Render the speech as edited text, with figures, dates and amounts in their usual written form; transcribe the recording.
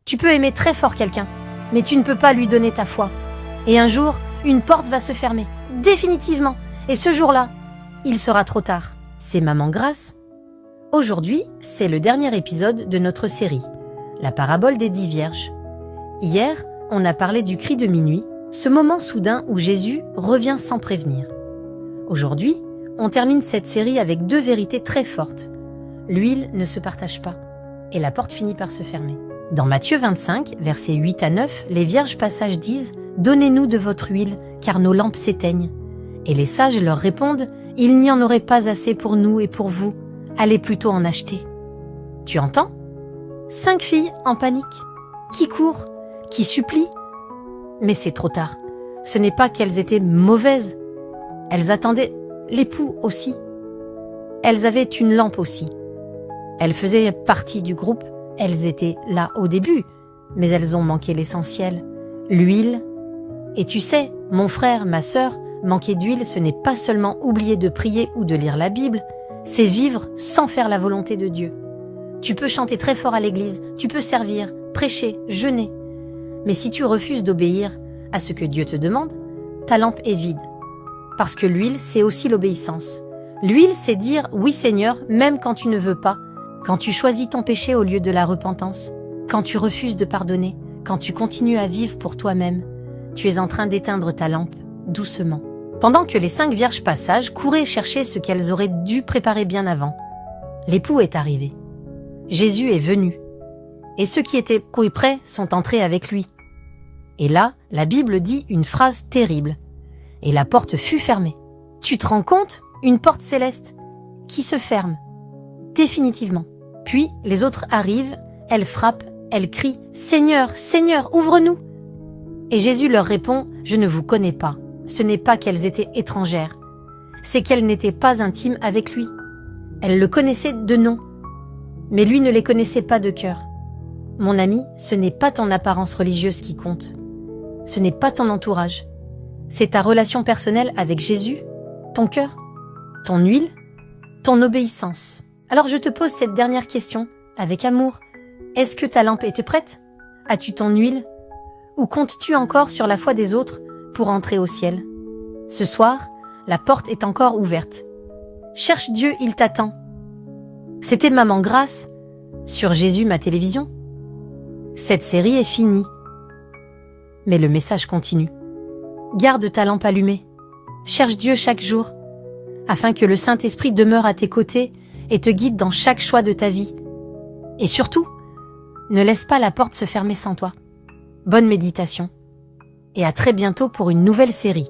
Tu peux aimer très fort quelqu'un, mais tu ne peux pas lui donner ta foi. Et un jour, une porte va se fermer, définitivement. Et ce jour-là, il sera trop tard. C'est Maman Grace. Aujourd'hui, c'est le dernier épisode de notre série, la parabole des 10 vierges. Hier, on a parlé du cri de minuit, ce moment soudain où Jésus revient sans prévenir. Aujourd'hui, on termine cette série avec 2 vérités très fortes. L'huile ne se partage pas, et la porte finit par se fermer. Dans Matthieu 25, versets 8 à 9, les vierges passages disent « Donnez-nous de votre huile, car nos lampes s'éteignent. » Et les sages leur répondent « Il n'y en aurait pas assez pour nous et pour vous. Allez plutôt en acheter. » Tu entends ? 5 filles en panique, qui courent, qui supplient. Mais c'est trop tard. Ce n'est pas qu'elles étaient mauvaises. Elles attendaient l'époux aussi. Elles avaient une lampe aussi. Elles faisaient partie du groupe. Elles étaient là au début, mais elles ont manqué l'essentiel, l'huile. Et tu sais, mon frère, ma sœur, manquer d'huile, ce n'est pas seulement oublier de prier ou de lire la Bible, c'est vivre sans faire la volonté de Dieu. Tu peux chanter très fort à l'église, tu peux servir, prêcher, jeûner. Mais si tu refuses d'obéir à ce que Dieu te demande, ta lampe est vide. Parce que l'huile, c'est aussi l'obéissance. L'huile, c'est dire « Oui Seigneur » même quand tu ne veux pas, quand tu choisis ton péché au lieu de la repentance, quand tu refuses de pardonner, quand tu continues à vivre pour toi-même, tu es en train d'éteindre ta lampe doucement. Pendant que les 5 vierges passages couraient chercher ce qu'elles auraient dû préparer bien avant, l'époux est arrivé. Jésus est venu. Et ceux qui étaient prêts sont entrés avec lui. Et là, la Bible dit une phrase terrible. Et la porte fut fermée. Tu te rends compte ? Une porte céleste qui se ferme. Définitivement. Puis, les autres arrivent, elles frappent, elles crient « Seigneur, Seigneur, ouvre-nous » Et Jésus leur répond « Je ne vous connais pas. Ce n'est pas qu'elles étaient étrangères. C'est qu'elles n'étaient pas intimes avec lui. Elles le connaissaient de nom. Mais lui ne les connaissait pas de cœur. Mon ami, ce n'est pas ton apparence religieuse qui compte. Ce n'est pas ton entourage. C'est ta relation personnelle avec Jésus, ton cœur, ton huile, ton obéissance. Alors je te pose cette dernière question, avec amour. Est-ce que ta lampe était prête ? As-tu ton huile ? Ou comptes-tu encore sur la foi des autres pour entrer au ciel ? Ce soir, la porte est encore ouverte. Cherche Dieu, il t'attend. C'était Maman Grace sur Jésus, ma télévision. Cette série est finie. Mais le message continue. Garde ta lampe allumée. Cherche Dieu chaque jour, afin que le Saint-Esprit demeure à tes côtés et te guide dans chaque choix de ta vie. Et surtout, ne laisse pas la porte se fermer sans toi. Bonne méditation. Et à très bientôt pour une nouvelle série.